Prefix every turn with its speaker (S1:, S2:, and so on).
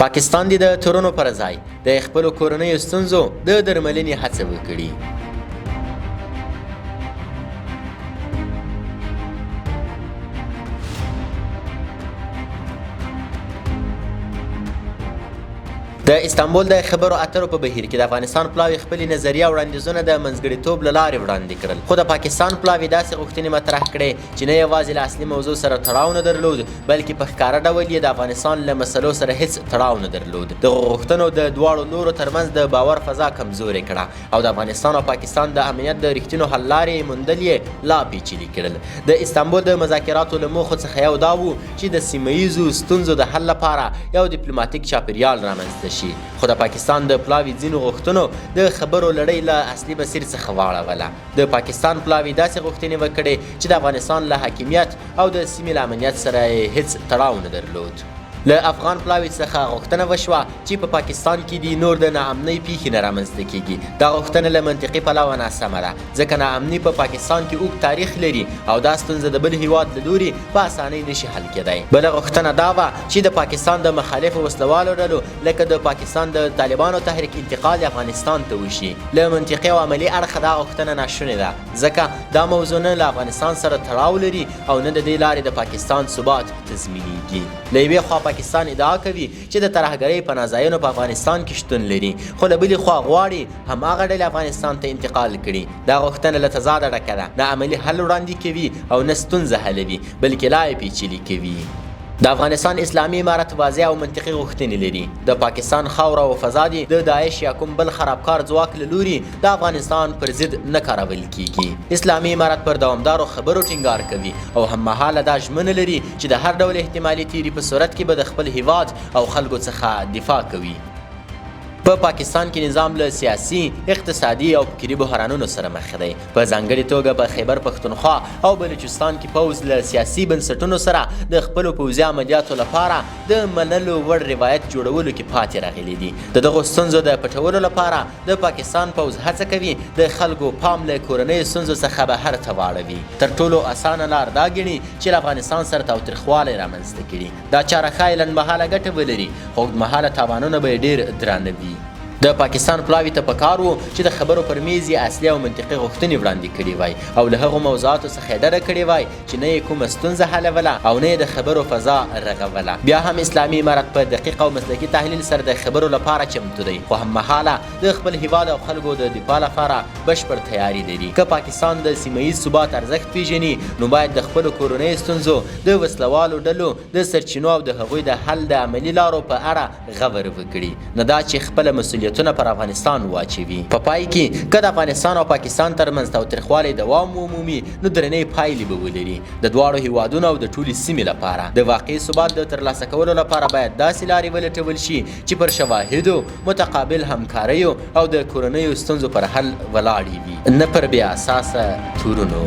S1: پاکستان د تورونو پر ځای د خپلو کورنیو ستونزو د درملنې هڅه وکړي. د استانبول د خبرو اترو په بهیر کې د افغانستان پلاوی خپلې نظریه او وړاندیزونه د منځګړیتوب له لارې وړاندې کړل، خو د پاکستان پلاوی داسې غوښتنې مطرح کړې چې نه یوازې له اصلي موضوع سره تړاو نه درلود، بلکې په ښکاره ډول یې د افغانستان له مسلو سره هیڅ تړاو نه درلود. دغو غوښتنو د دواړو لورو ترمنځ د باور فضا کمزورې کړه او د افغانستان او پاکستان د امنیت د رښتینو حل لارې موندل یې لا پیچلي کړل. د استانبول د مذاکراتو له موخو څخه یو دا و چې د سیمه ییزو ستونزو د حل لپاره یو ډیپلوماتیک چاپیریال رامنځته شي، خو د پاکستان د پلاوی ځینو غوښتنو د خبرو لړۍ له اصلي مسیر څخه واړوله. د پاکستان پلاوی داسې غوښتنې وکړې چې د افغانستان له حاکمیت او د سیمې له امنیت سره هیڅ تړاو نه درلود. له افغان پلاوی څخه غوښتنه وشوه چې په پاکستان کې دي نور د ناامنۍ پیښې نه رامنځته کیږي. دا غوښتنه له منطقي پلوه ناسمه ده، ځکه ناامني په پاکستان کې اوږد تاریخ لري او دا ستونزه د بل هیواد له لوري په اسانۍ نشي حل کېدی. بله غوښتنه دا وه چې د پاکستان د مخالفو وسلوالو ډلو لکه د پاکستان د طالبانو تحریک انتقال افغانستان ته وشي. له منطقي او عملي اړخه دا غوښتنه ناشونې ده، ځکه دا موضوع نه له افغانستان سره تړاو لري او نه د دې لارې د پاکستان ثبات تضمینېږي. له یوې خوا پاکستان ادعا کوي چې د ترهګرۍ پناه ځایونه په افغانستان کې شتون لري، خو له بلې خوا غواړي هماغه ډلې افغانستان ته انتقال کړي. دا غوښتنه له تضاده ډکه ده، نه عملي حل وړاندې کوي او نه ستونزه حلوي، بلکې لا یې پیچلې کوي. د افغانستان اسلامي امارت واضح او منطقي غوښتنې لري. د پاکستان خاوره او فضا دي د داعش یا کوم بل خرابکار ځواک له لوري د افغانستان پر ضد نه کارول کیږي. اسلامي امارت پر دوامدارو خبرو ټینګار کوي او هممهاله دا ژمنه لري چې د هر ډول احتمالي تیري په صورت کې به د خپل هیواد او خلکو څخه دفاع کوي. په پاکستان کې نظام له سیاسي، اقتصادي او فکري بحرانونو سره مخ دی. په ځانګړې توګه په خیبر پښتونخوا او بلوچستان کې پوځ له سیاسي بنسټونو سره د خپلو پوځي عملیاتو لپاره د منلو وړ روایت جوړولو کې پاتې راغلي دي. د دغو ستونزو د پټولو لپاره د پاکستان پوځ هڅه کوي د خلکو پام له کورنیو ستونزو څخه بهر ته واړوي. تر ټولو اسانه لار دا ګڼي چې له افغانستان سره تاوتریخوالی رامنځته کړي. دا چاره ښایي لنډمهاله ګټه ولري، خو اوږدمهاله تاوانونه به یې ډېر درانه وي. د پاکستان پلاوي ته پکار وو چې د خبرو پر میز یې اصلي او منطقي غوښتنې وړاندې کړي وای او له هغو موضوعاتو څخه یې ډډه کړې وای چې نه یې کومه ستونزه حلوله او نه یې د خبرو فضا رغوله. بیا هم اسلامي امارت په دقیق او مسلکي تحلیل سره د خبرو لپاره چمتو دی، خو هممهاله د خپل هیواد او خلکو د دفاع لپاره بشپړ تیاري لري. که پاکستان د سیمه ییز ثبات ارزښت پیژني نو باید د خپلو کورنیو ستونزو، د وسلوالو ډلو د سرچینو او د هغوی د حل د عملي لارو په اړه غور وکړي، نه دا چې خپله مسؤلیتونه پر افغانستان واچوي. په پای کې که د افغانستان او پاکستان ترمنځ تاوتریخوالی دوام ومومي نو درنې پایلې به ولري. د دواړو هیوادونو او د ټولې سیمې لپاره د واقعي ثبات د ترلاسه کولو لپاره باید داسې لارې ولټول شي چې پر شواهدو، متقابل همکاریو او د کورنیو ستونزو پر حل ولاړې وي، نه پر بې اساسه تورونو.